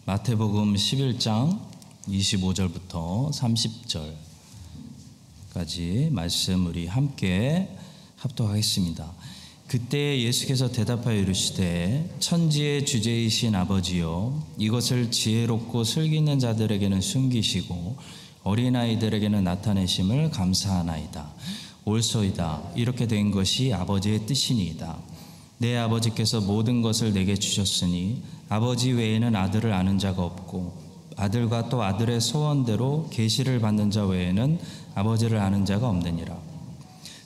마태복음 11장 25절부터 30절까지 말씀 우리 함께 합독하겠습니다. 그때 예수께서 대답하여 이르시되 천지의 주제이신 아버지여, 이것을 지혜롭고 슬기 있는 자들에게는 숨기시고 어린아이들에게는 나타내심을 감사하나이다. 옳소이다. 이렇게 된 것이 아버지의 뜻이니이다. 내 아버지께서 모든 것을 내게 주셨으니 아버지 외에는 아들을 아는 자가 없고 아들과 또 아들의 소원대로 계시를 받는 자 외에는 아버지를 아는 자가 없느니라.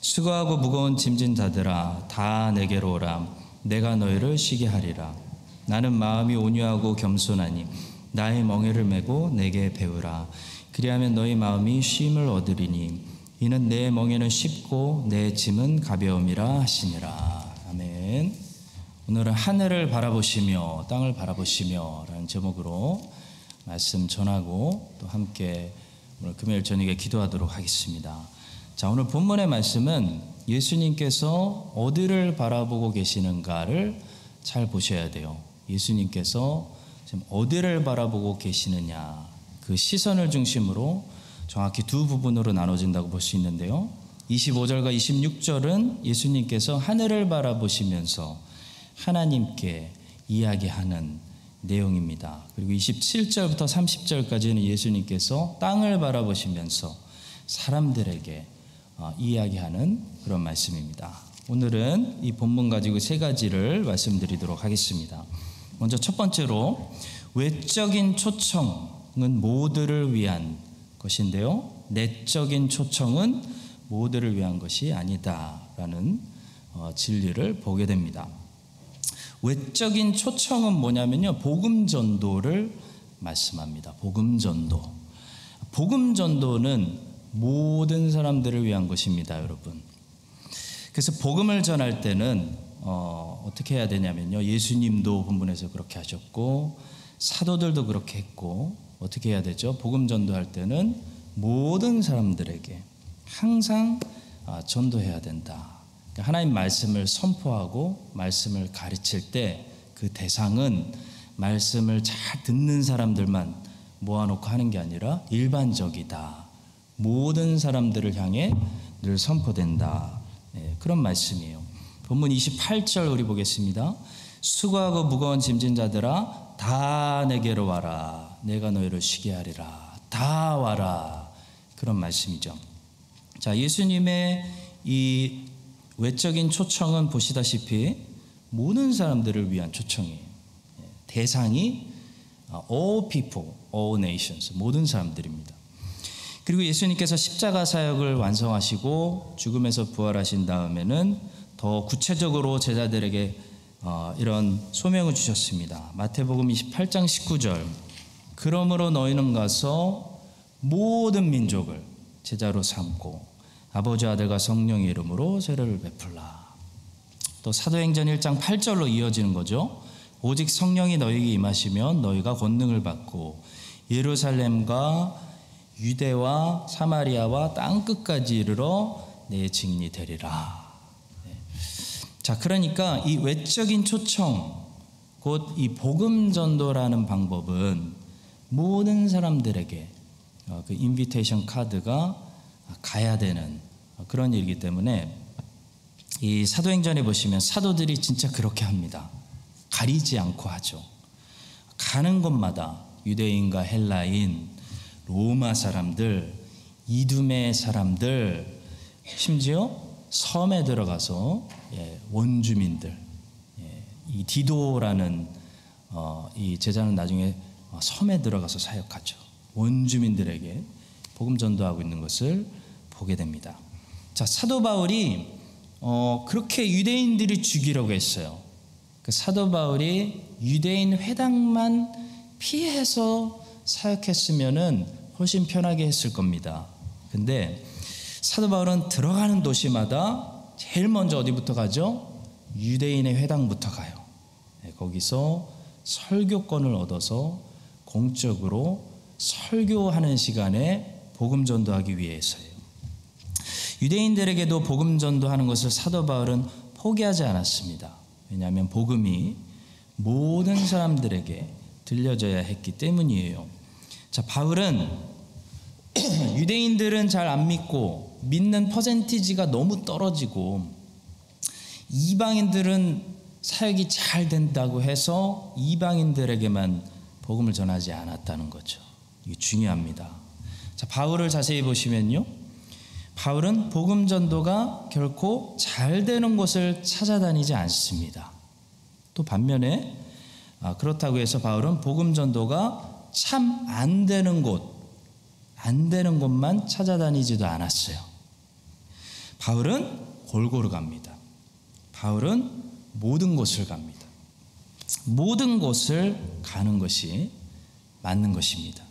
수고하고 무거운 짐진 자들아, 다 내게로 오라. 내가 너희를 쉬게 하리라. 나는 마음이 온유하고 겸손하니 나의 멍에를 메고 내게 배우라. 그리하면 너희 마음이 쉼을 얻으리니 이는 내 멍에는 쉽고 내 짐은 가벼움이라 하시니라. 아멘. 오늘은 하늘을 바라보시며 땅을 바라보시며 라는 제목으로 말씀 전하고 또 함께 오늘 금요일 저녁에 기도하도록 하겠습니다. 자, 오늘 본문의 말씀은 예수님께서 어디를 바라보고 계시는가를 잘 보셔야 돼요. 예수님께서 지금 어디를 바라보고 계시느냐, 그 시선을 중심으로 정확히 두 부분으로 나눠진다고 볼 수 있는데요. 25절과 26절은 예수님께서 하늘을 바라보시면서 하나님께 이야기하는 내용입니다. 그리고 27절부터 30절까지는 예수님께서 땅을 바라보시면서 사람들에게 이야기하는 그런 말씀입니다. 오늘은 이 본문 가지고 세 가지를 말씀드리도록 하겠습니다. 먼저 첫 번째로 외적인 초청은 모두를 위한 것인데요, 내적인 초청은 모두를 위한 것이 아니다라는 진리를 보게 됩니다. 외적인 초청은 뭐냐면요, 복음 전도를 말씀합니다. 복음 전도. 복음 전도는 모든 사람들을 위한 것입니다, 여러분. 그래서 복음을 전할 때는 어떻게 해야 되냐면요, 예수님도 본문에서 그렇게 하셨고 사도들도 그렇게 했고, 어떻게 해야 되죠? 복음 전도할 때는 모든 사람들에게 항상 전도해야 된다. 하나님 말씀을 선포하고 말씀을 가르칠 때 그 대상은 말씀을 잘 듣는 사람들만 모아놓고 하는 게 아니라 일반적이다. 모든 사람들을 향해 늘 선포된다. 그런 말씀이에요. 본문 28절 우리 보겠습니다. 수고하고 무거운 짐진 자들아, 다 내게로 와라. 내가 너희를 쉬게 하리라. 다 와라. 그런 말씀이죠. 자, 예수님의 이 외적인 초청은 보시다시피 모든 사람들을 위한 초청이에요. 대상이 all people, all nations, 모든 사람들입니다. 그리고 예수님께서 십자가 사역을 완성하시고 죽음에서 부활하신 다음에는 더 구체적으로 제자들에게 이런 소명을 주셨습니다. 마태복음 28장 19절, 그러므로 너희는 가서 모든 민족을 제자로 삼고 아버지 아들과 성령의 이름으로 세례를 베풀라. 또 사도행전 1장 8절로 이어지는 거죠. 오직 성령이 너희에게 임하시면 너희가 권능을 받고 예루살렘과 유대와 사마리아와 땅끝까지 이르러 내 증인이 되리라. 자, 그러니까 이 외적인 초청, 곧 이 복음 전도라는 방법은 모든 사람들에게 그 인비테이션 카드가 가야 되는 그런 일이기 때문에 이 사도행전에 보시면 사도들이 진짜 그렇게 합니다. 가리지 않고 하죠. 가는 곳마다 유대인과 헬라인, 로마 사람들, 이두메 사람들, 심지어 섬에 들어가서 원주민들, 이 디도라는 이 제자는 나중에 섬에 들어가서 사역하죠. 원주민들에게 복음 전도하고 있는 것을 보게 됩니다. 자, 사도 바울이 그렇게 유대인들이 죽이려고 했어요. 그 사도 바울이 유대인 회당만 피해서 사역했으면은 훨씬 편하게 했을 겁니다. 근데 사도 바울은 들어가는 도시마다 제일 먼저 어디부터 가죠? 유대인의 회당부터 가요. 거기서 설교권을 얻어서 공적으로 설교하는 시간에 복음 전도하기 위해서예요. 유대인들에게도 복음 전도하는 것을 사도 바울은 포기하지 않았습니다. 왜냐하면 복음이 모든 사람들에게 들려져야 했기 때문이에요. 자, 바울은 유대인들은 잘 안 믿고 믿는 퍼센티지가 너무 떨어지고 이방인들은 사역이 잘 된다고 해서 이방인들에게만 복음을 전하지 않았다는 거죠. 이게 중요합니다. 자, 바울을 자세히 보시면요, 바울은 복음 전도가 결코 잘 되는 곳을 찾아다니지 않습니다. 또 반면에 그렇다고 해서 바울은 복음 전도가 참 안 되는 곳만 찾아다니지도 않았어요. 바울은 골고루 갑니다. 바울은 모든 곳을 갑니다. 모든 곳을 가는 것이 맞는 것입니다.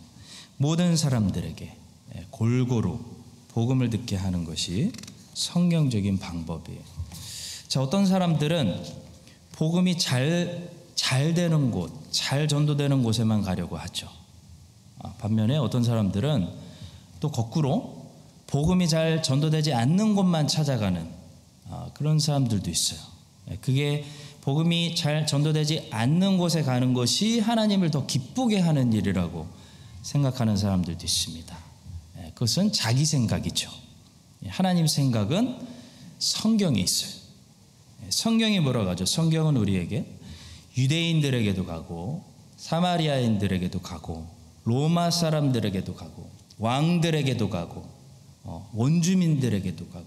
모든 사람들에게 골고루 복음을 듣게 하는 것이 성경적인 방법이에요. 자, 어떤 사람들은 복음이 잘 되는 곳, 잘 전도되는 곳에만 가려고 하죠. 반면에 어떤 사람들은 또 거꾸로 복음이 잘 전도되지 않는 곳만 찾아가는 그런 사람들도 있어요. 그게 복음이 잘 전도되지 않는 곳에 가는 것이 하나님을 더 기쁘게 하는 일이라고 생각하는 사람들도 있습니다. 그것은 자기 생각이죠. 하나님 생각은 성경에 있어요. 성경이 뭐라고 하죠? 성경은 우리에게 유대인들에게도 가고 사마리아인들에게도 가고 로마 사람들에게도 가고 왕들에게도 가고 원주민들에게도 가고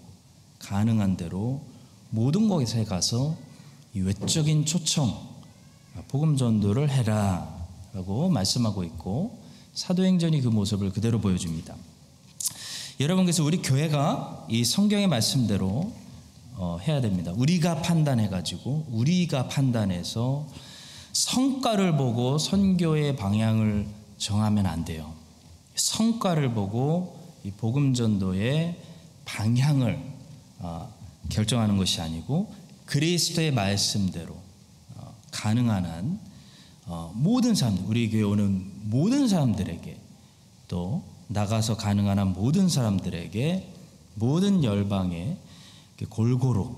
가능한 대로 모든 곳에 가서 이 외적인 초청, 복음 전도를 해라 라고 말씀하고 있고 사도행전이 그 모습을 그대로 보여줍니다. 여러분, 그래서 우리 교회가 이 성경의 말씀대로 해야 됩니다. 우리가 판단해가지고 우리가 판단해서 성과를 보고 선교의 방향을 정하면 안 돼요. 성과를 보고 이 복음 전도의 방향을 결정하는 것이 아니고 그리스도의 말씀대로 가능한 한 모든 사람들, 우리 교회 오는 모든 사람들에게 또 나가서 가능한 한 모든 사람들에게 모든 열방에 골고루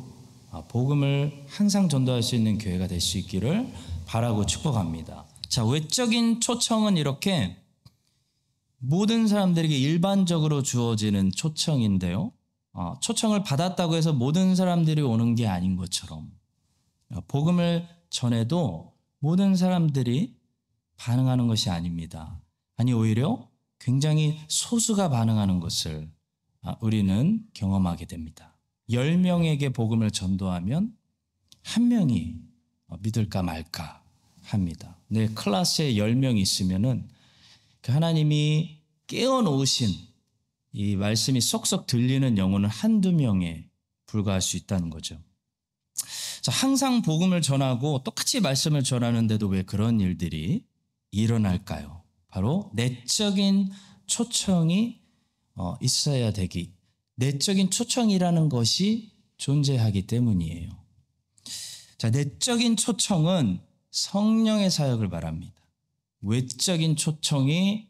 복음을 항상 전도할 수 있는 교회가 될 수 있기를 바라고 축복합니다. 자, 외적인 초청은 이렇게 모든 사람들에게 일반적으로 주어지는 초청인데요. 초청을 받았다고 해서 모든 사람들이 오는 게 아닌 것처럼 복음을 전해도 모든 사람들이 반응하는 것이 아닙니다. 아니, 오히려 굉장히 소수가 반응하는 것을 우리는 경험하게 됩니다. 10명에게 복음을 전도하면 1명이 믿을까 말까 합니다. 내 클래스에 10명이 있으면은 그 하나님이 깨어놓으신 이 말씀이 쏙쏙 들리는 영혼은 1-2명에 불과할 수 있다는 거죠. 자, 항상 복음을 전하고 똑같이 말씀을 전하는데도 왜 그런 일들이 일어날까요? 바로 내적인 초청이 있어야 되기, 내적인 초청이라는 것이 존재하기 때문이에요. 자, 내적인 초청은 성령의 사역을 말합니다. 외적인 초청이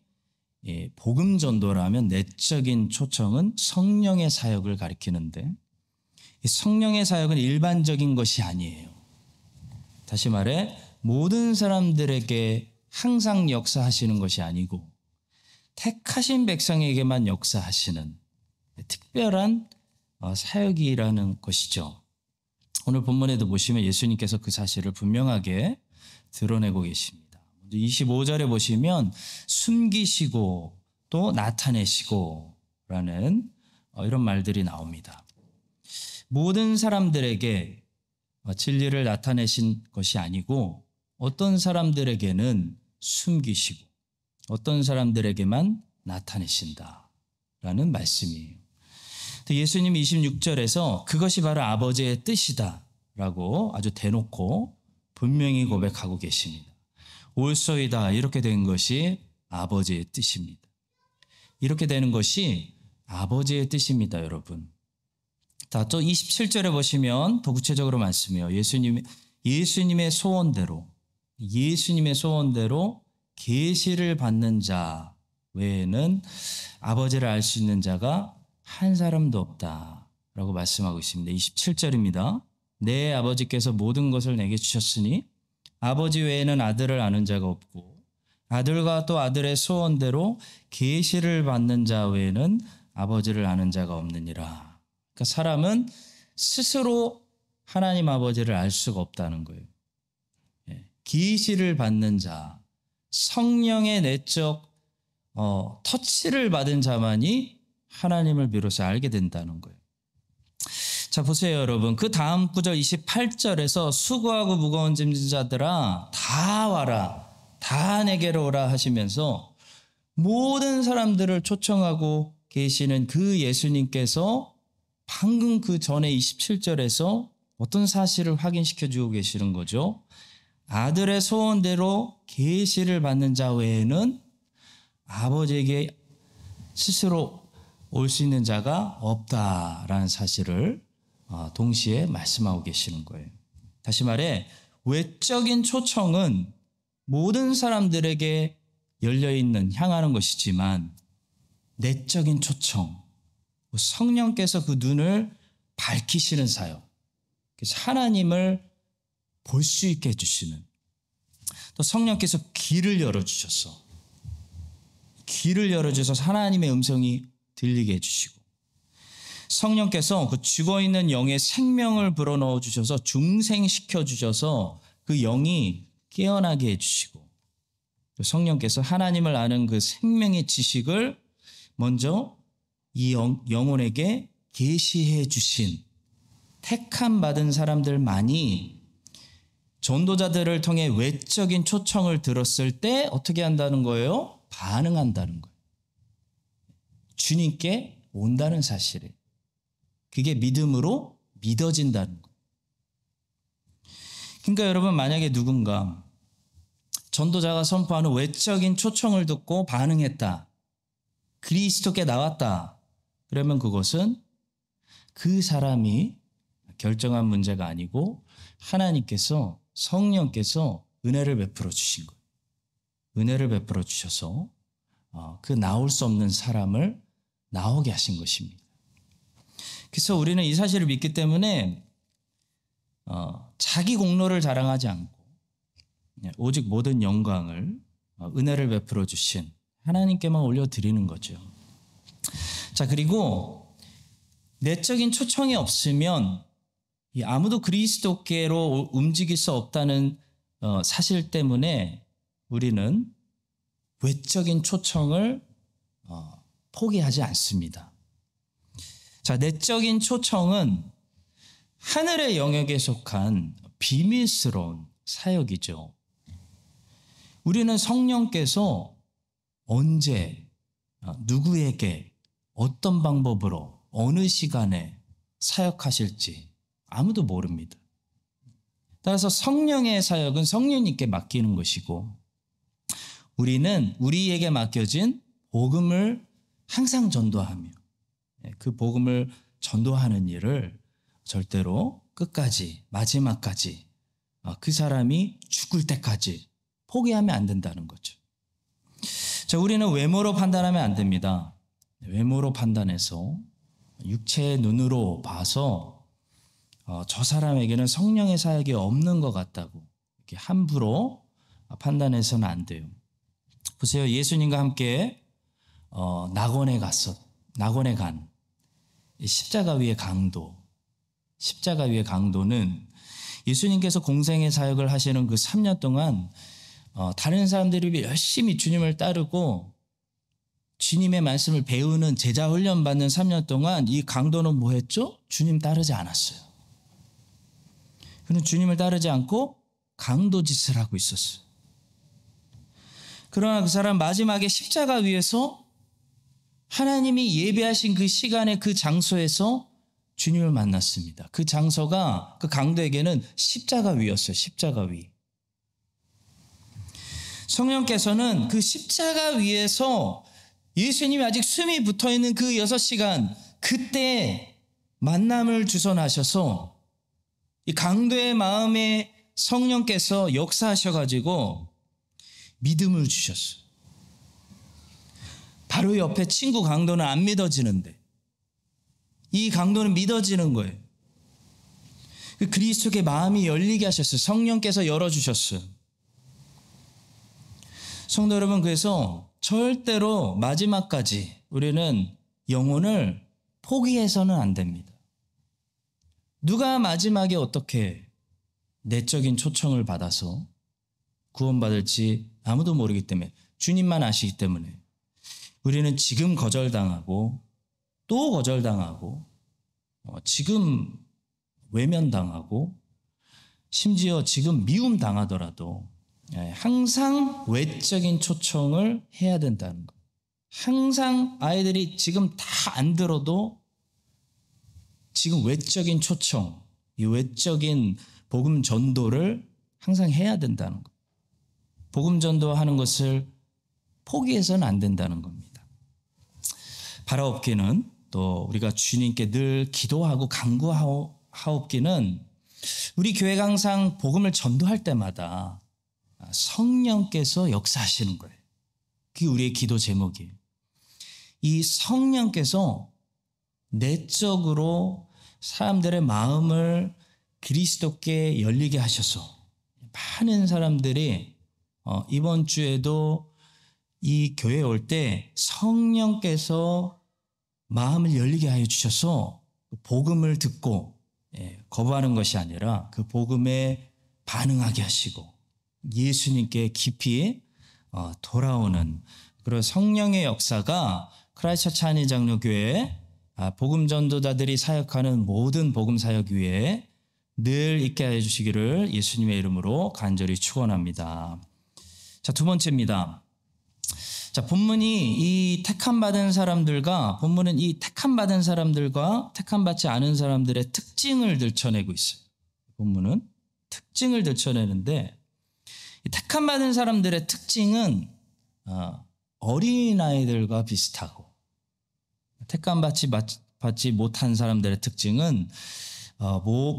복음 전도라면 내적인 초청은 성령의 사역을 가리키는데 이 성령의 사역은 일반적인 것이 아니에요. 다시 말해 모든 사람들에게 항상 역사하시는 것이 아니고 택하신 백성에게만 역사하시는 특별한 사역이라는 것이죠. 오늘 본문에도 보시면 예수님께서 그 사실을 분명하게 드러내고 계십니다. 25절에 보시면 숨기시고 또 나타내시고 라는 이런 말들이 나옵니다. 모든 사람들에게 진리를 나타내신 것이 아니고 어떤 사람들에게는 숨기시고 어떤 사람들에게만 나타내신다라는 말씀이에요. 예수님이 26절에서 그것이 바로 아버지의 뜻이다라고 아주 대놓고 분명히 고백하고 계십니다. 올소이다, 이렇게 된 것이 아버지의 뜻입니다. 이렇게 되는 것이 아버지의 뜻입니다, 여러분. 자, 또 27절에 보시면 더 구체적으로 말씀해요. 예수님의 소원대로 계시를 받는 자 외에는 아버지를 알 수 있는 자가 한 사람도 없다라고 말씀하고 있습니다. 27절입니다. 내 아버지께서 모든 것을 내게 주셨으니 아버지 외에는 아들을 아는 자가 없고 아들과 또 아들의 소원대로 계시를 받는 자 외에는 아버지를 아는 자가 없느니라. 그러니까 사람은 스스로 하나님 아버지를 알 수가 없다는 거예요. 계시를 받는 자, 성령의 내적 터치를 받은 자만이 하나님을 비로소 알게 된다는 거예요. 자, 보세요, 여러분. 그 다음 구절 28절에서 수고하고 무거운 짐진 자들아 다 와라, 다 내게로 오라 하시면서 모든 사람들을 초청하고 계시는 그 예수님께서 방금 그 전에 27절에서 어떤 사실을 확인시켜 주고 계시는 거죠. 아들의 소원대로 계시를 받는 자 외에는 아버지에게 스스로 올 수 있는 자가 없다라는 사실을 동시에 말씀하고 계시는 거예요. 다시 말해 외적인 초청은 모든 사람들에게 열려있는 향하는 것이지만 내적인 초청, 성령께서 그 눈을 밝히시는 사역, 그래서 하나님을 볼 수 있게 해주시는, 또 성령께서 길을 열어주셔서 하나님의 음성이 들리게 해주시고, 성령께서 그 죽어있는 영의 생명을 불어넣어 주셔서 중생시켜 주셔서 그 영이 깨어나게 해주시고, 성령께서 하나님을 아는 그 생명의 지식을 먼저 이 영혼에게 계시해 주신 택함 받은 사람들만이 전도자들을 통해 외적인 초청을 들었을 때 어떻게 한다는 거예요? 반응한다는 거예요. 주님께 온다는 사실에 그게 믿음으로 믿어진다는 거예요. 그러니까 여러분, 만약에 누군가 전도자가 선포하는 외적인 초청을 듣고 반응했다, 그리스도께 나왔다, 그러면 그것은 그 사람이 결정한 문제가 아니고 하나님께서, 성령께서 은혜를 베풀어 주신 거예요. 은혜를 베풀어 주셔서 그 나올 수 없는 사람을 나오게 하신 것입니다. 그래서 우리는 이 사실을 믿기 때문에 자기 공로를 자랑하지 않고 오직 모든 영광을 은혜를 베풀어 주신 하나님께만 올려드리는 거죠. 자, 그리고 내적인 초청이 없으면 아무도 그리스도께로 움직일 수 없다는 사실 때문에 우리는 외적인 초청을 포기하지 않습니다. 자, 내적인 초청은 하늘의 영역에 속한 비밀스러운 사역이죠. 우리는 성령께서 언제, 누구에게, 어떤 방법으로, 어느 시간에 사역하실지 아무도 모릅니다. 따라서 성령의 사역은 성령님께 맡기는 것이고, 우리는 우리에게 맡겨진 복음을 항상 전도하며 그 복음을 전도하는 일을 절대로 끝까지, 마지막까지, 그 사람이 죽을 때까지 포기하면 안 된다는 거죠. 자, 우리는 외모로 판단하면 안 됩니다. 외모로 판단해서 육체의 눈으로 봐서 저 사람에게는 성령의 사역이 없는 것 같다고 이렇게 함부로 판단해서는 안 돼요. 보세요. 예수님과 함께 낙원에 간 십자가 위의 강도, 십자가 위의 강도는 예수님께서 공생의 사역을 하시는 그 3년 동안 다른 사람들이 열심히 주님을 따르고 주님의 말씀을 배우는 제자 훈련 받는 3년 동안 이 강도는 뭐 했죠? 주님 따르지 않았어요. 그는 주님을 따르지 않고 강도 짓을 하고 있었어요. 그러나 그 사람 마지막에 십자가 위에서 하나님이 예배하신 그 시간에 그 장소에서 주님을 만났습니다. 그 장소가 그 강도에게는 십자가 위였어요. 십자가 위. 성령께서는 그 십자가 위에서 예수님이 아직 숨이 붙어있는 그 6시간, 그때 만남을 주선하셔서 이 강도의 마음에 성령께서 역사하셔가지고 믿음을 주셨어요. 바로 옆에 친구 강도는 안 믿어지는데 이 강도는 믿어지는 거예요. 그리스도의 마음이 열리게 하셨어요. 성령께서 열어주셨어요. 성도 여러분, 그래서 절대로 마지막까지 우리는 영혼을 포기해서는 안 됩니다. 누가 마지막에 어떻게 내적인 초청을 받아서 구원받을지 아무도 모르기 때문에, 주님만 아시기 때문에 우리는 지금 거절당하고 또 거절당하고 지금 외면당하고 심지어 지금 미움당하더라도 항상 외적인 초청을 해야 된다는 것. 항상 아이들이 지금 다 안 들어도 지금 외적인 초청, 이 외적인 복음 전도를 항상 해야 된다는 것. 복음 전도하는 것을 포기해서는 안 된다는 겁니다. 바라옵기는, 또 우리가 주님께 늘 기도하고 간구하옵기는, 우리 교회가 항상 복음을 전도할 때마다 성령께서 역사하시는 거예요. 그게 우리의 기도 제목이에요. 이 성령께서 내적으로 사람들의 마음을 그리스도께 열리게 하셔서 많은 사람들이 이번 주에도 이 교회에 올 때 성령께서 마음을 열리게 하여 주셔서 복음을 듣고 거부하는 것이 아니라 그 복음에 반응하게 하시고 예수님께 깊이 돌아오는 그런 성령의 역사가 크라이스트처치 한인장로교회 복음 전도자들이 사역하는 모든 복음 사역 위에 늘 있게 해 주시기를 예수님의 이름으로 간절히 축원합니다. 자, 두 번째입니다. 자, 본문은 이 택함받은 사람들과 택함받지 않은 사람들의 특징을 들춰내고 있어요. 본문은 특징을 들춰내는데, 이 택함받은 사람들의 특징은 어린아이들과 비슷하고, 택함받지 못한 사람들의 특징은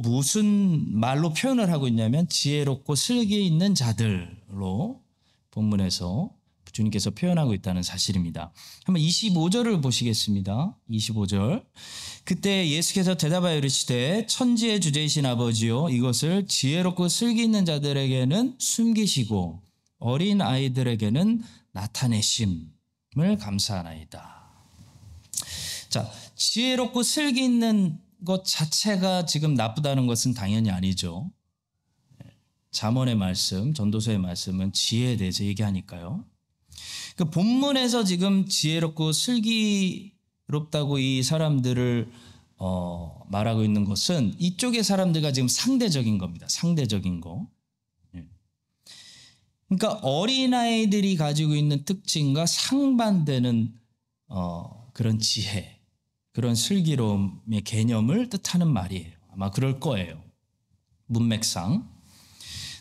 무슨 말로 표현을 하고 있냐면 지혜롭고 슬기 있는 자들로 본문에서 주님께서 표현하고 있다는 사실입니다. 한번 25절을 보시겠습니다. 25절. 그때 예수께서 대답하여 이르시되 천지의 주제이신 아버지요, 이것을 지혜롭고 슬기 있는 자들에게는 숨기시고 어린 아이들에게는 나타내심을 감사하나이다. 자, 지혜롭고 슬기 있는 것 자체가 지금 나쁘다는 것은 당연히 아니죠. 잠언의 말씀, 전도서의 말씀은 지혜에 대해서 얘기하니까요. 그 본문에서 지금 지혜롭고 슬기롭다고 이 사람들을 말하고 있는 것은 이쪽의 사람들과 지금 상대적인 겁니다. 상대적인 거. 그러니까 어린아이들이 가지고 있는 특징과 상반되는 그런 지혜, 그런 슬기로움의 개념을 뜻하는 말이에요. 아마 그럴 거예요. 문맥상.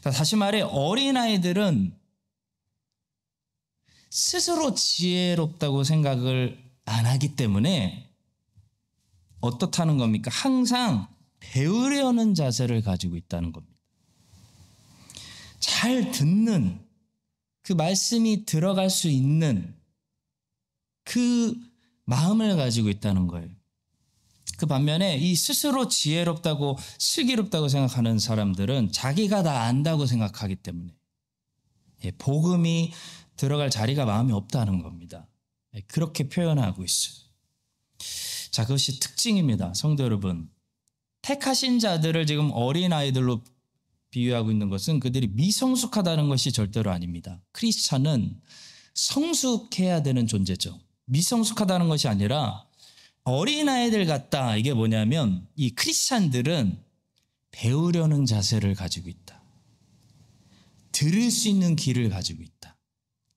다시 말해, 어린아이들은 스스로 지혜롭다고 생각을 안 하기 때문에 어떻다는 겁니까? 항상 배우려는 자세를 가지고 있다는 겁니다. 잘 듣는, 그 말씀이 들어갈 수 있는 그 마음을 가지고 있다는 거예요. 그 반면에 이 스스로 지혜롭다고 슬기롭다고 생각하는 사람들은 자기가 다 안다고 생각하기 때문에 복음이 들어갈 자리가 마음이 없다는 겁니다. 그렇게 표현하고 있어요. 자, 그것이 특징입니다. 성도 여러분, 택하신 자들을 지금 어린아이들로 비유하고 있는 것은 그들이 미성숙하다는 것이 절대로 아닙니다. 크리스찬은 성숙해야 되는 존재죠. 미성숙하다는 것이 아니라 어린아이들 같다. 이게 뭐냐면 이 크리스찬들은 배우려는 자세를 가지고 있다. 들을 수 있는 귀를 가지고 있다.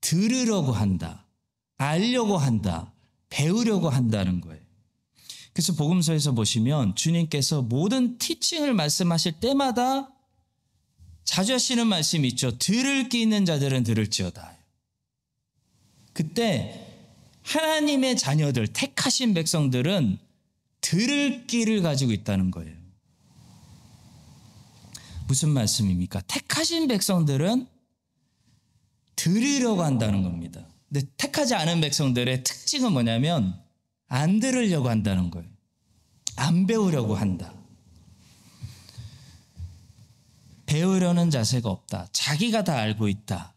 들으려고 한다. 알려고 한다. 배우려고 한다는 거예요. 그래서 복음서에서 보시면 주님께서 모든 티칭을 말씀하실 때마다 자주 하시는 말씀이 있죠. 들을 귀 있는 자들은 들을지어다. 그때 하나님의 자녀들, 택하신 백성들은 들을 귀를 가지고 있다는 거예요. 무슨 말씀입니까? 택하신 백성들은 들으려고 한다는 겁니다. 근데 택하지 않은 백성들의 특징은 뭐냐면 안 들으려고 한다는 거예요. 안 배우려고 한다. 배우려는 자세가 없다. 자기가 다 알고 있다.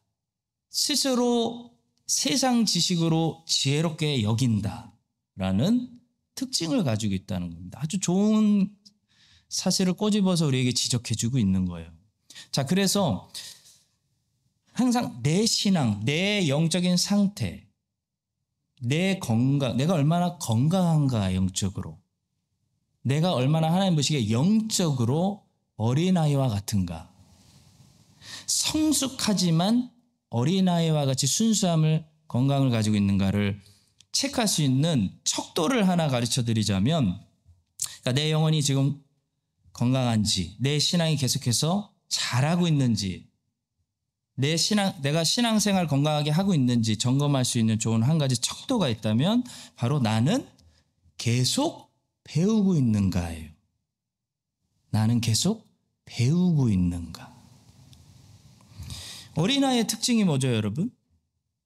스스로 세상 지식으로 지혜롭게 여긴다라는 특징을 가지고 있다는 겁니다. 아주 좋은 사실을 꼬집어서 우리에게 지적해주고 있는 거예요. 자, 그래서 항상 내 신앙, 내 영적인 상태, 내 건강, 내가 얼마나 건강한가 영적으로, 내가 얼마나 하나님 보시기에 영적으로 어린아이와 같은가, 성숙하지만 어린아이와 같이 순수함을, 건강을 가지고 있는가를 체크할 수 있는 척도를 하나 가르쳐 드리자면, 그러니까 내 영혼이 지금 건강한지, 내 신앙이 계속해서 잘하고 있는지, 내가 신앙생활 건강하게 하고 있는지 점검할 수 있는 좋은 한 가지 척도가 있다면 바로 나는 계속 배우고 있는가예요. 나는 계속 배우고 있는가. 어린아이의 특징이 뭐죠, 여러분?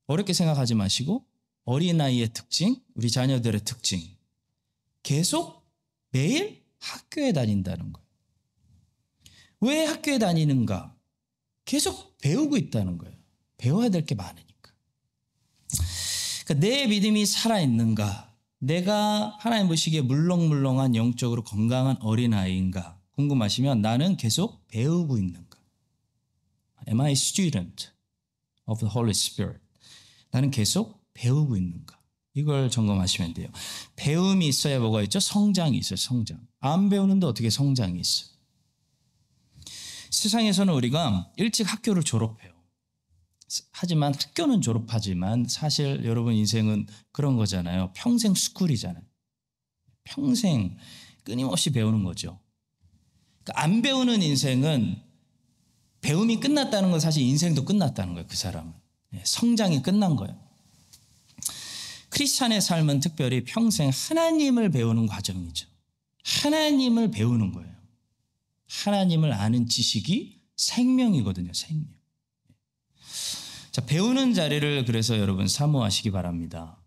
어렵게 생각하지 마시고 어린아이의 특징, 우리 자녀들의 특징. 계속 매일 학교에 다닌다는 거예요. 왜 학교에 다니는가? 계속 배우고 있다는 거예요. 배워야 될 게 많으니까. 그러니까 내 믿음이 살아있는가? 내가 하나님 보시기에 물렁물렁한 영적으로 건강한 어린아이인가? 궁금하시면 나는 계속 배우고 있는가? Am I a student of the Holy Spirit? 나는 계속 배우고 있는가? 이걸 점검하시면 돼요. 배움이 있어야 뭐가 있죠? 성장이 있어요. 성장. 안 배우는데 어떻게 성장이 있어요? 세상에서는 우리가 일찍 학교를 졸업해요. 하지만 학교는 졸업하지만 사실 여러분 인생은 그런 거잖아요. 평생 스쿨이잖아요. 평생 끊임없이 배우는 거죠. 그러니까 안 배우는 인생은 배움이 끝났다는 건 사실 인생도 끝났다는 거예요. 그 사람은. 성장이 끝난 거예요. 크리스찬의 삶은 특별히 평생 하나님을 배우는 과정이죠. 하나님을 배우는 거예요. 하나님을 아는 지식이 생명이거든요. 생명. 자, 배우는 자리를 그래서 여러분 사모하시기 바랍니다.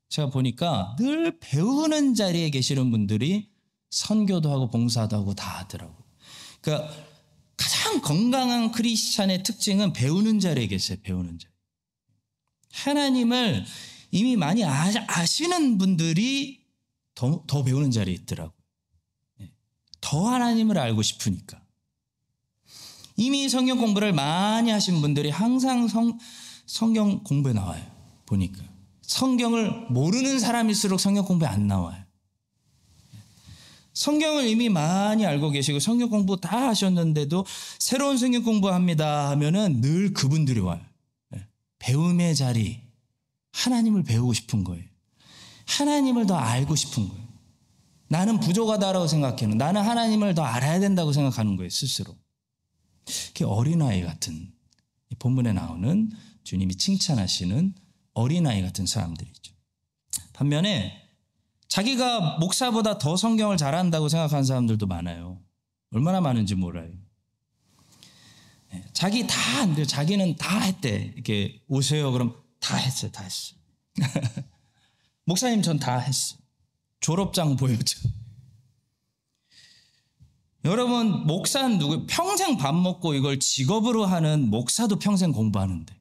제가 보니까 늘 배우는 자리에 계시는 분들이 선교도 하고 봉사도 하고 다 하더라고요. 그러니까 가장 건강한 크리스찬의 특징은 배우는 자리에 계세요. 배우는 자리. 하나님을 이미 많이 아시는 분들이 더 배우는 자리에 있더라고요. 더 하나님을 알고 싶으니까. 이미 성경 공부를 많이 하신 분들이 항상 성경 공부에 나와요. 보니까. 성경을 모르는 사람일수록 성경 공부에 안 나와요. 성경을 이미 많이 알고 계시고 성경 공부 다 하셨는데도 새로운 성경 공부합니다 하면은 늘 그분들이 와요. 배움의 자리, 하나님을 배우고 싶은 거예요. 하나님을 더 알고 싶은 거예요. 나는 부족하다라고 생각해요. 나는 하나님을 더 알아야 된다고 생각하는 거예요, 스스로. 그게 어린아이 같은, 본문에 나오는 주님이 칭찬하시는 어린아이 같은 사람들이죠. 반면에 자기가 목사보다 더 성경을 잘한다고 생각하는 사람들도 많아요. 얼마나 많은지 몰라요. 자기 다 안 돼요. 자기는 다 했대. 이렇게 오세요. 그럼 다 했어요. 다 했어요. 목사님 전 다 했어요. 졸업장 보여줘. 여러분, 목사는 누구? 평생 밥 먹고 이걸 직업으로 하는 목사도 평생 공부하는데.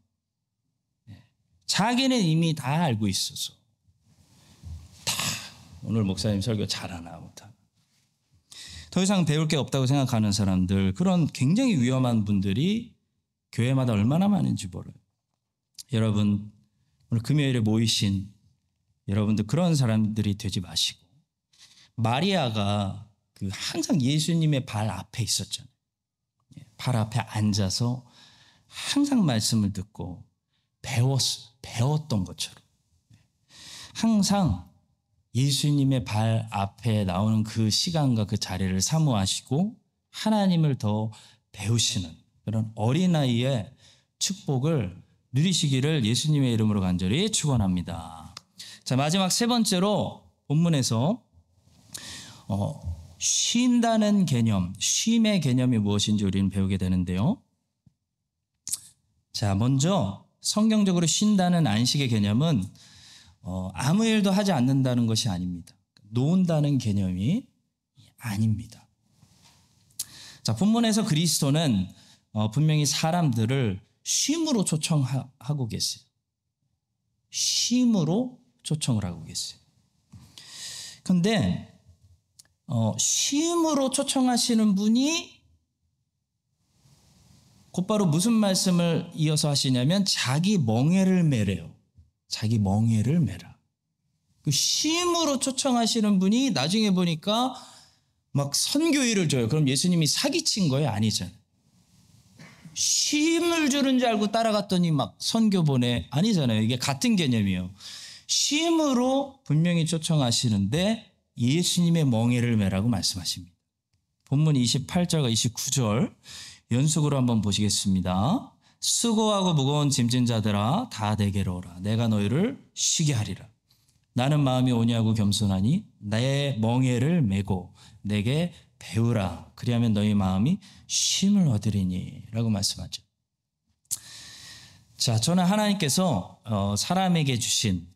자기는 이미 다 알고 있어서. 다 오늘 목사님 설교 잘하나 못하나. 더 이상 배울 게 없다고 생각하는 사람들, 그런 굉장히 위험한 분들이 교회마다 얼마나 많은지 몰라요. 여러분, 오늘 금요일에 모이신 여러분들 그런 사람들이 되지 마시고, 마리아가 항상 예수님의 발 앞에 있었잖아요. 발 앞에 앉아서 항상 말씀을 듣고 배웠던 것처럼 항상 예수님의 발 앞에 나오는 그 시간과 그 자리를 사모하시고 하나님을 더 배우시는 그런 어린아이의 축복을 누리시기를 예수님의 이름으로 간절히 축원합니다. 자, 마지막 세 번째로 본문에서 쉰다는 개념, 쉼의 개념이 무엇인지 우리는 배우게 되는데요. 자, 먼저 성경적으로 쉰다는 안식의 개념은 아무 일도 하지 않는다는 것이 아닙니다. 놓은다는 개념이 아닙니다. 자, 본문에서 그리스도는 분명히 사람들을 쉼으로 초청하고 계세요. 쉼으로 초청을 하고 계세요. 그런데 쉼으로 초청하시는 분이 곧바로 무슨 말씀을 이어서 하시냐면 자기 멍에를 매래요. 자기 멍에를 매라. 그 쉼으로 초청하시는 분이 나중에 보니까 막 선교일을 줘요. 그럼 예수님이 사기친 거예요? 아니잖아요. 쉼을 주는 줄 알고 따라갔더니 막 선교 보내? 아니잖아요. 이게 같은 개념이에요. 쉼으로 분명히 초청하시는데 예수님의 멍에를 매라고 말씀하십니다. 본문 28절과 29절 연속으로 한번 보시겠습니다. 수고하고 무거운 짐진 자들아 다 내게로 오라. 내가 너희를 쉬게 하리라. 나는 마음이 온유하고 겸손하니 내 멍에를 메고 내게 배우라. 그리하면 너희 마음이 쉼을 얻으리니 라고 말씀하죠. 자, 저는 하나님께서 사람에게 주신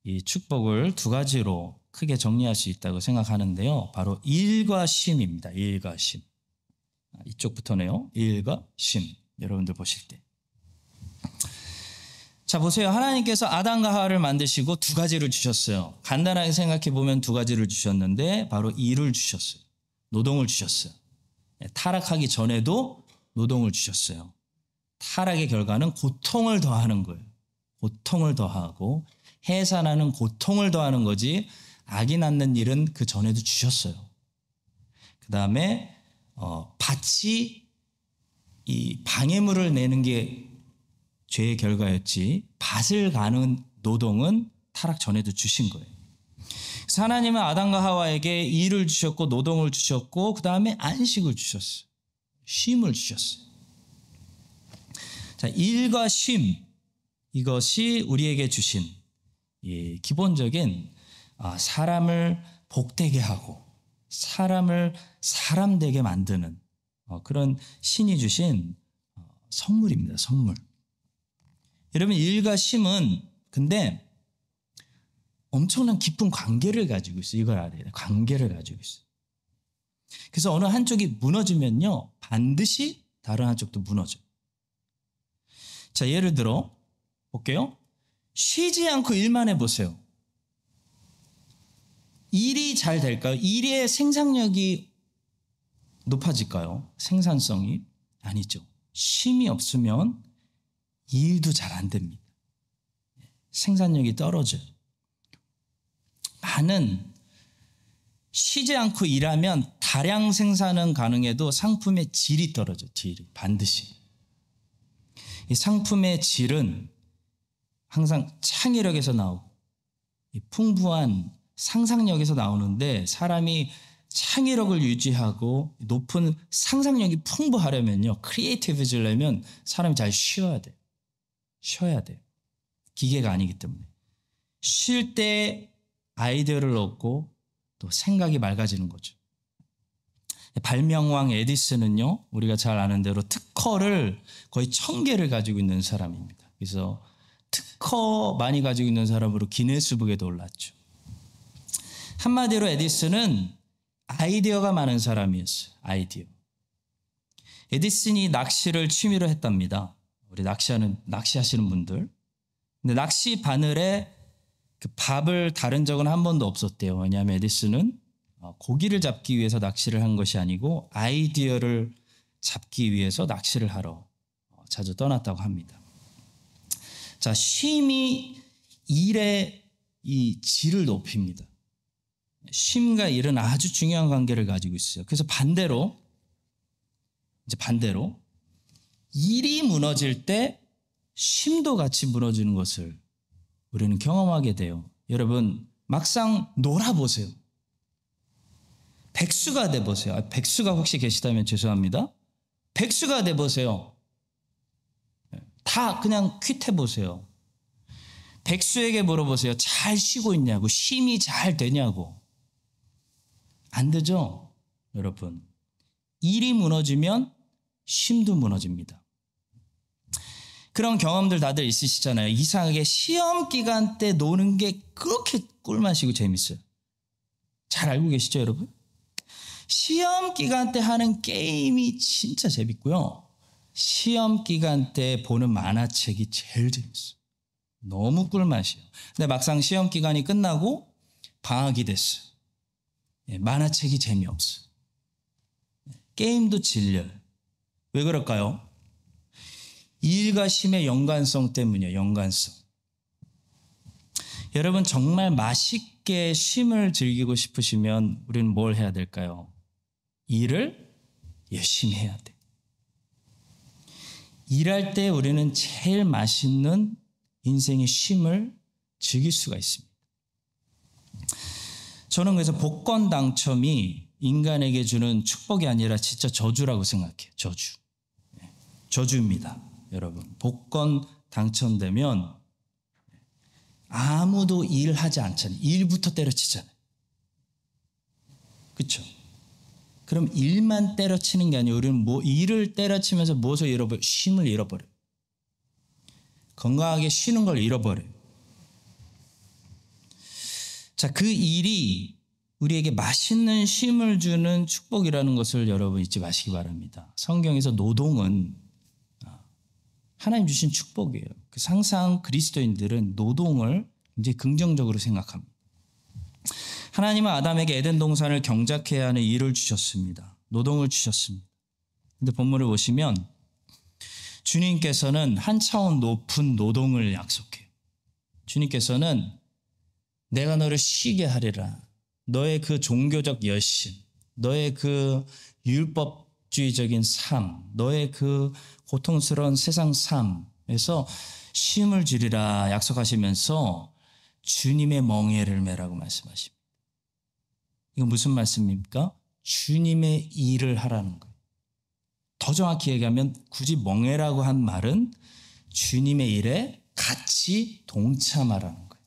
이 축복을 두 가지로 크게 정리할 수 있다고 생각하는데요. 바로 일과 쉼입니다. 일과 쉼. 이쪽부터네요. 일과 쉼. 여러분들 보실 때. 자, 보세요. 하나님께서 아담과 하와를 만드시고 두 가지를 주셨어요. 간단하게 생각해 보면 두 가지를 주셨는데 바로 일을 주셨어요. 노동을 주셨어요. 타락하기 전에도 노동을 주셨어요. 타락의 결과는 고통을 더하는 거예요. 고통을 더하고 해산하는 고통을 더하는 거지 악이 낳는 일은 그 전에도 주셨어요. 그 다음에 밭이 이 방해물을 내는 게 죄의 결과였지 밭을 가는 노동은 타락 전에도 주신 거예요. 그래서 하나님은 아담과 하와에게 일을 주셨고 노동을 주셨고 그 다음에 안식을 주셨어요. 쉼을 주셨어요. 자, 일과 쉼 이것이 우리에게 주신 기본적인 사람을 복되게 하고 사람을 사람되게 만드는 그런 신이 주신 선물입니다. 선물. 여러분 일과 쉼은 근데 엄청난 깊은 관계를 가지고 있어요. 이걸 알아야 돼요. 관계를 가지고 있어요. 그래서 어느 한쪽이 무너지면요. 반드시 다른 한쪽도 무너져요. 자, 예를 들어 볼게요. 쉬지 않고 일만 해보세요. 일이 잘 될까요? 일의 생산력이 높아질까요? 생산성이? 아니죠. 쉼이 없으면 일도 잘 안 됩니다. 생산력이 떨어져요. 많은 쉬지 않고 일하면 다량 생산은 가능해도 상품의 질이 떨어져요. 질이 반드시. 이 상품의 질은 항상 창의력에서 나오고 풍부한 상상력에서 나오는데 사람이 창의력을 유지하고 높은 상상력이 풍부하려면요. 크리에이티브해지려면 사람이 잘 쉬어야 돼요. 쉬어야 돼요. 기계가 아니기 때문에. 쉴 때 아이디어를 얻고 또 생각이 맑아지는 거죠. 발명왕 에디슨은요. 우리가 잘 아는 대로 특허를 거의 1000개를 가지고 있는 사람입니다. 그래서 특허 많이 가지고 있는 사람으로 기네스북에도 올랐죠. 한마디로 에디슨은 아이디어가 많은 사람이었어요. 아이디어. 에디슨이 낚시를 취미로 했답니다. 우리 낚시하시는 분들. 근데 낚시 바늘에 그 밥을 다른 적은 한 번도 없었대요. 왜냐하면 에디슨은 고기를 잡기 위해서 낚시를 한 것이 아니고 아이디어를 잡기 위해서 낚시를 하러 자주 떠났다고 합니다. 자, 쉼이 일의 이 질을 높입니다. 쉼과 일은 아주 중요한 관계를 가지고 있어요. 그래서 반대로 일이 무너질 때 쉼도 같이 무너지는 것을 우리는 경험하게 돼요. 여러분 막상 놀아보세요. 백수가 돼보세요. 백수가 혹시 계시다면 죄송합니다. 백수가 돼보세요. 다 그냥 퀴트해보세요. 백수에게 물어보세요. 잘 쉬고 있냐고, 쉼이 잘 되냐고. 안 되죠, 여러분. 일이 무너지면 쉼도 무너집니다. 그런 경험들 다들 있으시잖아요. 이상하게 시험 기간 때 노는 게 그렇게 꿀맛이고 재밌어요. 잘 알고 계시죠, 여러분? 시험 기간 때 하는 게임이 진짜 재밌고요. 시험 기간 때 보는 만화책이 제일 재밌어요. 너무 꿀맛이에요. 근데 막상 시험 기간이 끝나고 방학이 됐어요. 만화책이 재미없어요. 게임도 질려요. 왜 그럴까요? 일과 쉼의 연관성 때문이에요. 연관성. 여러분 정말 맛있게 쉼을 즐기고 싶으시면 우리는 뭘 해야 될까요? 일을 열심히 해야 돼. 일할 때 우리는 제일 맛있는 인생의 쉼을 즐길 수가 있습니다. 저는 그래서 복권 당첨이 인간에게 주는 축복이 아니라 진짜 저주라고 생각해요. 저주. 저주입니다. 여러분. 복권 당첨되면 아무도 일하지 않잖아요. 일부터 때려치잖아요. 그렇죠? 그럼 일만 때려치는 게 아니고 우리는 일을 때려치면서 무엇을 잃어버려요? 쉼을 잃어버려요. 건강하게 쉬는 걸 잃어버려요. 자, 그 일이 우리에게 맛있는 쉼을 주는 축복이라는 것을 여러분 잊지 마시기 바랍니다. 성경에서 노동은 하나님 주신 축복이에요. 항상 그리스도인들은 노동을 굉장히 긍정적으로 생각합니다. 하나님은 아담에게 에덴 동산을 경작해야 하는 일을 주셨습니다. 노동을 주셨습니다. 그런데 본문을 보시면 주님께서는 한 차원 높은 노동을 약속해요. 주님께서는 내가 너를 쉬게 하리라. 너의 그 종교적 열심, 너의 그 율법주의적인 삶, 너의 그 고통스러운 세상 삶에서 쉼을 주리라 약속하시면서 주님의 멍에를 매라고 말씀하십니다. 이건 무슨 말씀입니까? 주님의 일을 하라는 거예요. 더 정확히 얘기하면 굳이 멍에라고 한 말은 주님의 일에 같이 동참하라는 거예요.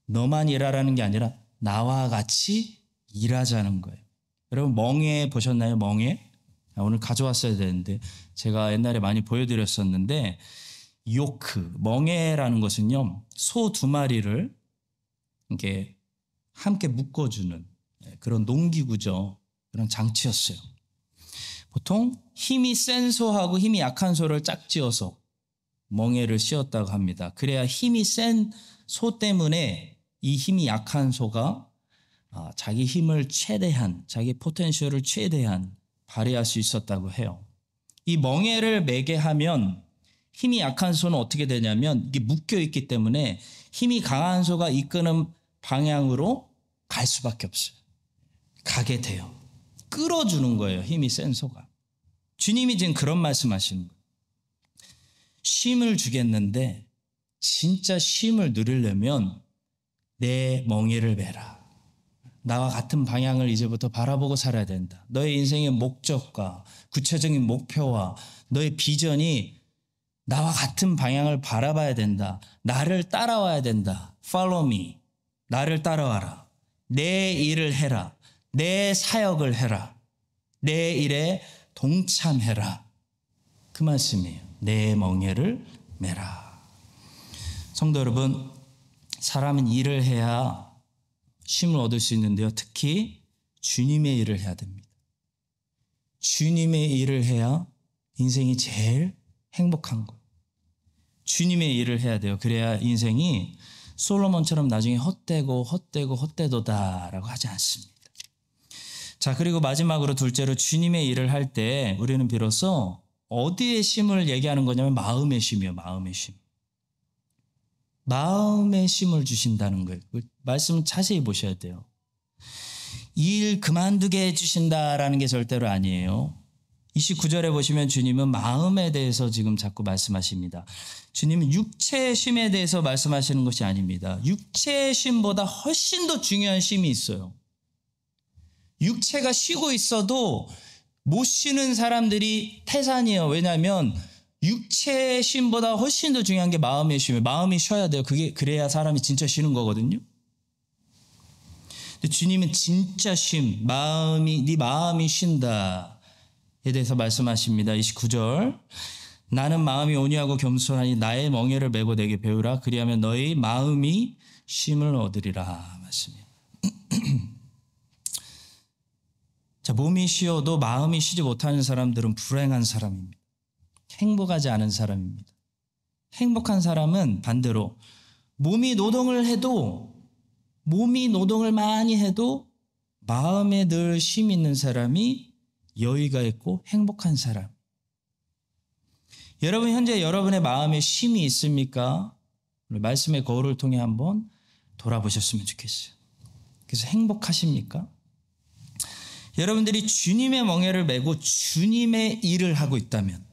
너만 일하라는 게 아니라 나와 같이 일하자는 거예요. 여러분 멍에 보셨나요? 멍에? 오늘 가져왔어야 되는데 제가 옛날에 많이 보여드렸었는데 요크, 멍에라는 것은요. 소 2마리를 이렇게 함께 묶어주는 그런 농기구죠. 그런 장치였어요. 보통 힘이 센 소하고 힘이 약한 소를 짝지어서 멍에를 씌웠다고 합니다. 그래야 힘이 센 소 때문에 이 힘이 약한 소가 자기 힘을 최대한, 자기 포텐셜을 최대한 발휘할 수 있었다고 해요. 이 멍에를 매게 하면 힘이 약한 소는 어떻게 되냐면 이게 묶여 있기 때문에 힘이 강한 소가 이끄는 방향으로 갈 수밖에 없어요. 가게 돼요. 끌어주는 거예요. 힘이 센 소가. 주님이 지금 그런 말씀하시는 거예요. 쉼을 주겠는데 진짜 쉼을 누리려면 내 멍에를 매라. 나와 같은 방향을 이제부터 바라보고 살아야 된다. 너의 인생의 목적과 구체적인 목표와 너의 비전이 나와 같은 방향을 바라봐야 된다. 나를 따라와야 된다. Follow me. 나를 따라와라. 내 일을 해라. 내 사역을 해라. 내 일에 동참해라. 그 말씀이에요. 내 멍에를 매라. 성도 여러분, 사람은 일을 해야 쉼을 얻을 수 있는데요. 특히 주님의 일을 해야 됩니다. 주님의 일을 해야 인생이 제일 행복한 거예요. 주님의 일을 해야 돼요. 그래야 인생이 솔로몬처럼 나중에 헛되도다라고 하지 않습니다. 자, 그리고 마지막으로 둘째로 주님의 일을 할 때 우리는 비로소 어디에 쉼을 얘기하는 거냐면 마음의 쉼이에요. 마음의 쉼. 마음의 쉼을 주신다는 거예요. 말씀 자세히 보셔야 돼요. 일 그만두게 해주신다라는 게 절대로 아니에요. 29절에 보시면 주님은 마음에 대해서 지금 자꾸 말씀하십니다. 주님은 육체의 쉼에 대해서 말씀하시는 것이 아닙니다. 육체의 쉼보다 훨씬 더 중요한 쉼이 있어요. 육체가 쉬고 있어도 못 쉬는 사람들이 태산이에요. 왜냐하면 육체의 쉼보다 훨씬 더 중요한 게 마음의 쉼이에요. 마음이 쉬어야 돼요. 그래야 사람이 진짜 쉬는 거거든요. 근데 주님은 진짜 쉼, 네 마음이 쉰다에 대해서 말씀하십니다. 29절. 나는 마음이 온유하고 겸손하니 나의 멍에를 메고 내게 배우라. 그리하면 너희 마음이 쉼을 얻으리라. 말씀이에요. 자, 몸이 쉬어도 마음이 쉬지 못하는 사람들은 불행한 사람입니다. 행복하지 않은 사람입니다. 행복한 사람은 반대로 몸이 노동을 많이 해도 마음에 늘 쉼이 있는 사람이 여유가 있고 행복한 사람. 여러분 현재 여러분의 마음에 쉼이 있습니까? 말씀의 거울을 통해 한번 돌아보셨으면 좋겠어요. 그래서 행복하십니까? 여러분들이 주님의 멍에를 메고 주님의 일을 하고 있다면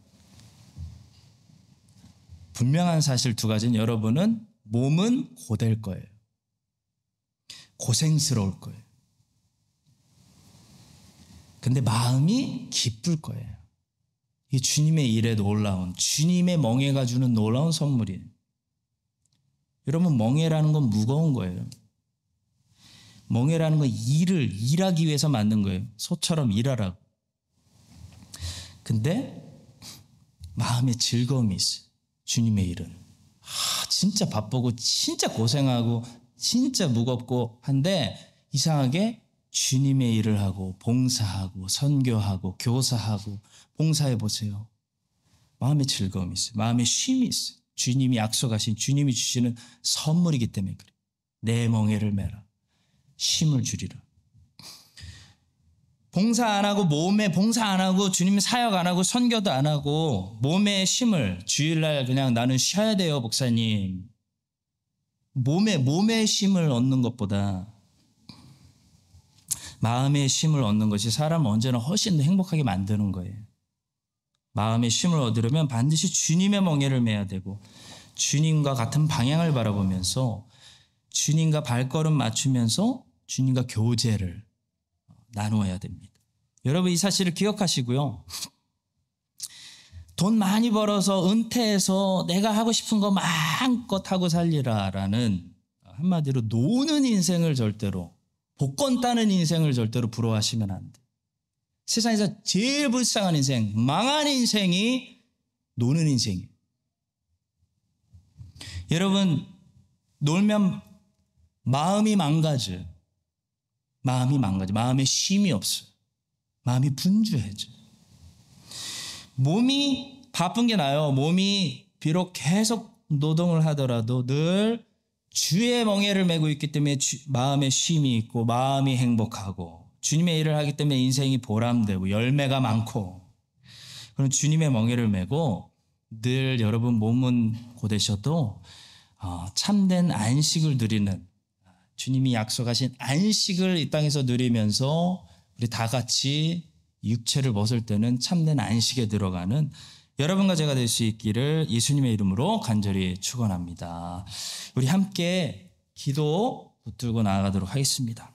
분명한 사실 두 가지는 여러분은 몸은 고될 거예요. 고생스러울 거예요. 근데 마음이 기쁠 거예요. 이 주님의 일에 놀라운, 주님의 멍에가 주는 놀라운 선물이에요. 여러분 멍에라는 건 무거운 거예요. 멍에라는 건 일하기 위해서 만든 거예요. 소처럼 일하라고. 근데 마음에 즐거움이 있어요. 주님의 일은. 진짜 바쁘고 진짜 고생하고 진짜 무겁고 한데 이상하게 주님의 일을 하고 봉사하고 선교하고 교사하고 봉사해 보세요. 마음에 즐거움이 있어요. 마음에 쉼이 있어요. 주님이 약속하신 주님이 주시는 선물이기 때문에 그래요. 내 멍에를 메라. 쉼을 주리라. 봉사 안 하고 몸에 봉사 안 하고 주님 사역 안 하고 선교도 안 하고 몸에 쉼을 주일날 그냥 나는 쉬어야 돼요 목사님. 몸에 쉼을 얻는 것보다 마음의 쉼을 얻는 것이 사람을 언제나 훨씬 더 행복하게 만드는 거예요. 마음의 쉼을 얻으려면 반드시 주님의 멍에를 메야 되고 주님과 같은 방향을 바라보면서 주님과 발걸음 맞추면서 주님과 교제를 나누어야 됩니다. 여러분 이 사실을 기억하시고요. 돈 많이 벌어서 은퇴해서 내가 하고 싶은 거 마음껏 하고 살리라라는 한마디로 노는 인생을 절대로 복권 따는 인생을 절대로 부러워하시면 안 돼요. 세상에서 제일 불쌍한 인생, 망한 인생이 노는 인생이에요. 여러분 놀면 마음이 망가져요. 마음에 쉼이 없어요. 마음이 분주해져요. 몸이 바쁜 게 나아요. 몸이 비록 계속 노동을 하더라도 늘 주의 멍에를 메고 있기 때문에 마음에 쉼이 있고 마음이 행복하고 주님의 일을 하기 때문에 인생이 보람되고 열매가 많고 그런 주님의 멍에를 메고 늘 여러분 몸은 고되셔도 참된 안식을 누리는 주님이 약속하신 안식을 이 땅에서 누리면서 우리 다 같이 육체를 벗을 때는 참된 안식에 들어가는 여러분과 제가 될 수 있기를 예수님의 이름으로 간절히 축원합니다. 우리 함께 기도 붙들고 나아가도록 하겠습니다.